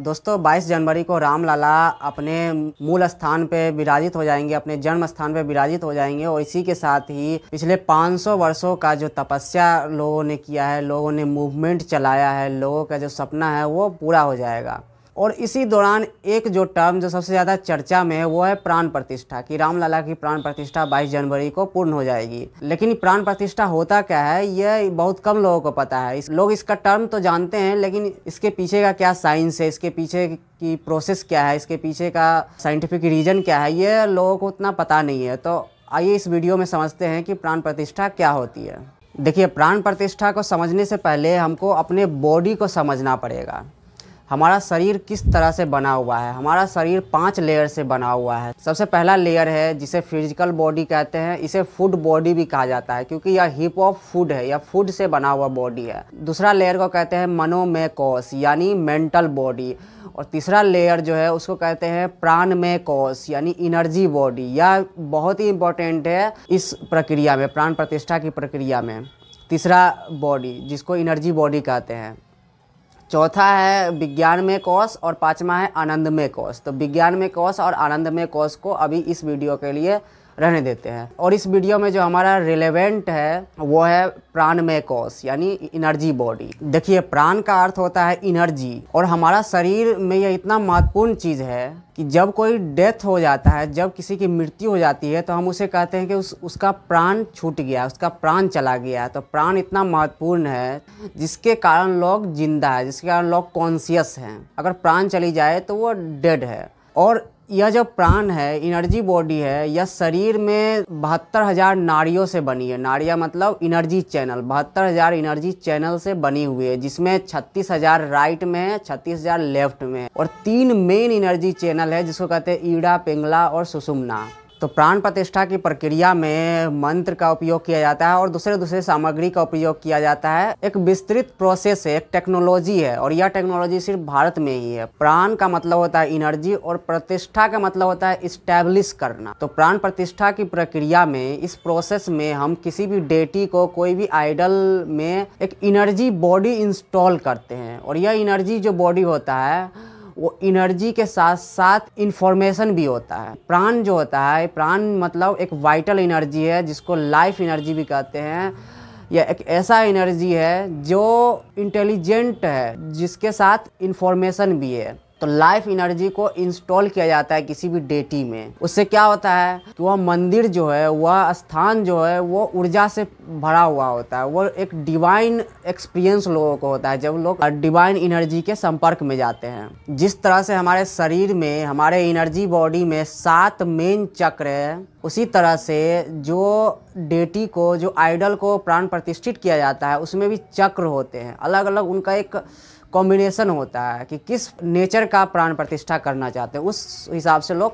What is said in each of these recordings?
दोस्तों 22 जनवरी को रामलला अपने मूल स्थान पे विराजित हो जाएंगे, अपने जन्म स्थान पे विराजित हो जाएंगे और इसी के साथ ही पिछले 500 वर्षों का जो तपस्या लोगों ने किया है, लोगों ने मूवमेंट चलाया है, लोगों का जो सपना है वो पूरा हो जाएगा। और इसी दौरान एक जो टर्म जो सबसे ज़्यादा चर्चा में है वो है प्राण प्रतिष्ठा, कि रामलला की प्राण प्रतिष्ठा 22 जनवरी को पूर्ण हो जाएगी। लेकिन प्राण प्रतिष्ठा होता क्या है ये बहुत कम लोगों को पता है। लोग इसका टर्म तो जानते हैं, लेकिन इसके पीछे का क्या साइंस है, इसके पीछे की प्रोसेस क्या है, इसके पीछे का साइंटिफिक रीजन क्या है, ये लोगों को उतना पता नहीं है। तो आइए इस वीडियो में समझते हैं कि प्राण प्रतिष्ठा क्या होती है। देखिए, प्राण प्रतिष्ठा को समझने से पहले हमको अपने बॉडी को समझना पड़ेगा। हमारा शरीर किस तरह से बना हुआ है। हमारा शरीर 5 लेयर से बना हुआ है। सबसे पहला लेयर है जिसे फिजिकल बॉडी कहते हैं, इसे फूड बॉडी भी कहा जाता है क्योंकि यह हीप ऑफ फूड है, यह फूड से बना हुआ बॉडी है। दूसरा लेयर को कहते हैं मनोमय कोश यानी मेंटल बॉडी, और तीसरा लेयर जो है उसको कहते हैं प्राणमय कोश यानी एनर्जी बॉडी। यह बहुत ही इंपॉर्टेंट है इस प्रक्रिया में, प्राण प्रतिष्ठा की प्रक्रिया में। तीसरा बॉडी जिसको एनर्जी बॉडी कहते हैं। चौथा है विज्ञानमय कोश और पांचवा है आनंदमय कोश। तो विज्ञानमय कोश और आनंदमय कोश को अभी इस वीडियो के लिए रहने देते हैं। और इस वीडियो में जो हमारा रिलेवेंट है वो है प्राणमय कोश यानी एनर्जी बॉडी। देखिए, प्राण का अर्थ होता है एनर्जी, और हमारा शरीर में यह इतना महत्वपूर्ण चीज़ है कि जब कोई डेथ हो जाता है, जब किसी की मृत्यु हो जाती है तो हम उसे कहते हैं कि उसका प्राण छूट गया, उसका प्राण चला गया। तो प्राण इतना महत्वपूर्ण है जिसके कारण लोग जिंदा है, जिसके कारण लोग कॉन्शियस हैं। अगर प्राण चली जाए तो वो डेड है। और यह जो प्राण है, एनर्जी बॉडी है, यह शरीर में 72,000 नाड़ियों से बनी है। नाड़ियाँ मतलब एनर्जी चैनल, 72,000 एनर्जी चैनल से बनी हुई है, जिसमें 36,000 राइट में है, 36,000 लेफ्ट में है, और 3 मेन एनर्जी चैनल है जिसको कहते हैं ईड़ा, पिंगला और सुषुम्ना। तो प्राण प्रतिष्ठा की प्रक्रिया में मंत्र का उपयोग किया जाता है और दूसरे सामग्री का उपयोग किया जाता है। एक विस्तृत प्रोसेस है, एक टेक्नोलॉजी है, और यह टेक्नोलॉजी सिर्फ भारत में ही है। प्राण का मतलब होता है एनर्जी और प्रतिष्ठा का मतलब होता है इस्टेब्लिश करना। तो प्राण प्रतिष्ठा की प्रक्रिया में, इस प्रोसेस में हम किसी भी डेटी को, कोई भी आइडल में एक एनर्जी बॉडी इंस्टॉल करते हैं। और यह एनर्जी जो बॉडी होता है वो एनर्जी के साथ साथ इंफॉर्मेशन भी होता है। प्राण जो होता है, प्राण मतलब एक वाइटल एनर्जी है जिसको लाइफ एनर्जी भी कहते हैं। यह एक ऐसा एनर्जी है जो इंटेलिजेंट है, जिसके साथ इंफॉर्मेशन भी है। तो लाइफ एनर्जी को इंस्टॉल किया जाता है किसी भी डेटी में। उससे क्या होता है कि वह मंदिर जो है, वह स्थान जो है वो ऊर्जा से भरा हुआ होता है। वो एक डिवाइन एक्सपीरियंस लोगों को होता है जब लोग डिवाइन एनर्जी के संपर्क में जाते हैं। जिस तरह से हमारे शरीर में, हमारे एनर्जी बॉडी में 7 मेन चक्र है, उसी तरह से जो डेटी को, जो आइडल को प्राण प्रतिष्ठित किया जाता है उसमें भी चक्र होते हैं। अलग अलग उनका एक कॉम्बिनेशन होता है कि किस नेचर का प्राण प्रतिष्ठा करना चाहते हैं, उस हिसाब से लोग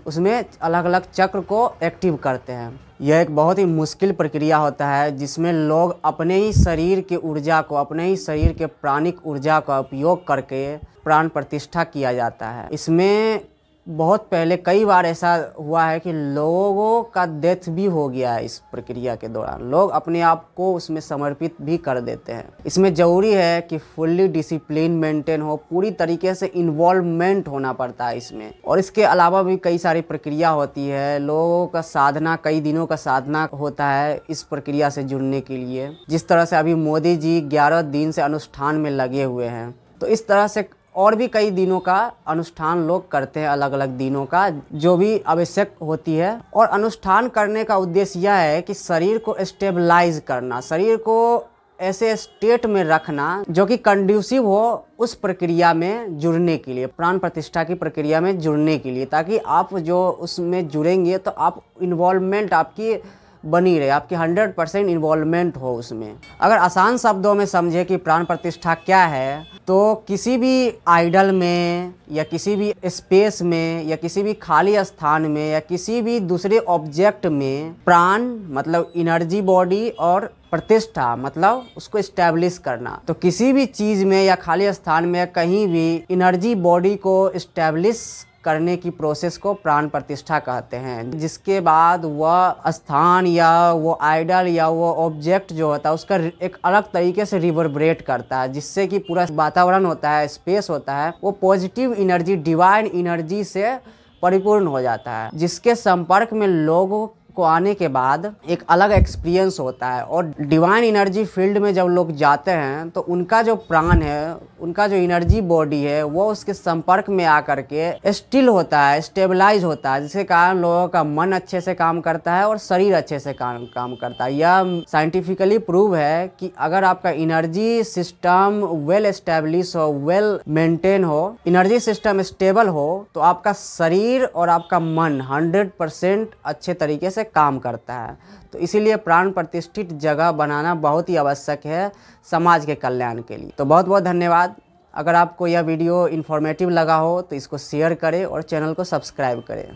उसमें अलग अलग चक्र को एक्टिव करते हैं। यह एक बहुत ही मुश्किल प्रक्रिया होता है जिसमें लोग अपने ही शरीर के ऊर्जा को, अपने ही शरीर के प्राणिक ऊर्जा का उपयोग करके प्राण प्रतिष्ठा किया जाता है। इसमें बहुत पहले कई बार ऐसा हुआ है कि लोगों का डेथ भी हो गया है। इस प्रक्रिया के दौरान लोग अपने आप को उसमें समर्पित भी कर देते हैं। इसमें ज़रूरी है कि फुल्ली डिसिप्लिन मेंटेन हो, पूरी तरीके से इन्वॉल्वमेंट होना पड़ता है इसमें। और इसके अलावा भी कई सारी प्रक्रिया होती है। लोगों का साधना, कई दिनों का साधना होता है इस प्रक्रिया से जुड़ने के लिए। जिस तरह से अभी मोदी जी 11 दिन से अनुष्ठान में लगे हुए हैं, तो इस तरह से और भी कई दिनों का अनुष्ठान लोग करते हैं, अलग अलग दिनों का, जो भी आवश्यक होती है। और अनुष्ठान करने का उद्देश्य यह है कि शरीर को स्टेबलाइज करना, शरीर को ऐसे स्टेट में रखना जो कि कंड्यूसिव हो उस प्रक्रिया में जुड़ने के लिए, प्राण प्रतिष्ठा की प्रक्रिया में जुड़ने के लिए, ताकि आप जो उसमें जुड़ेंगे तो आप इन्वॉल्वमेंट आपकी बनी रहे, आपकी 100% इन्वॉल्वमेंट हो उसमें। अगर आसान शब्दों में समझे कि प्राण प्रतिष्ठा क्या है, तो किसी भी आइडल में या किसी भी स्पेस में या किसी भी खाली स्थान में या किसी भी दूसरे ऑब्जेक्ट में प्राण मतलब एनर्जी बॉडी और प्रतिष्ठा मतलब उसको इस्टेब्लिश करना। तो किसी भी चीज़ में या खाली स्थान में कहीं भी एनर्जी बॉडी को इस्टेब्लिश करने की प्रोसेस को प्राण प्रतिष्ठा कहते हैं, जिसके बाद वह स्थान या वो आइडल या वो ऑब्जेक्ट जो होता है उसका एक अलग तरीके से रिवर्बरेट करता है, जिससे कि पूरा वातावरण होता है, स्पेस होता है, वो पॉजिटिव एनर्जी, डिवाइन एनर्जी से परिपूर्ण हो जाता है, जिसके संपर्क में लोगों को आने के बाद एक अलग एक्सपीरियंस होता है। और डिवाइन एनर्जी फील्ड में जब लोग जाते हैं तो उनका जो प्राण है, उनका जो एनर्जी बॉडी है, वो उसके संपर्क में आकर के स्टिल होता है, स्टेबलाइज होता है, जिसके कारण लोगों का मन अच्छे से काम करता है और शरीर अच्छे से काम करता है। यह साइंटिफिकली प्रूव है कि अगर आपका एनर्जी सिस्टम वेल एस्टेब्लिश हो, वेल मेंटेन हो, एनर्जी सिस्टम स्टेबल हो, तो आपका शरीर और आपका मन 100% अच्छे तरीके से काम करता है। तो इसीलिए प्राण प्रतिष्ठित जगह बनाना बहुत ही आवश्यक है समाज के कल्याण के लिए। तो बहुत बहुत धन्यवाद। अगर आपको यह वीडियो इन्फॉर्मेटिव लगा हो तो इसको शेयर करें और चैनल को सब्सक्राइब करें।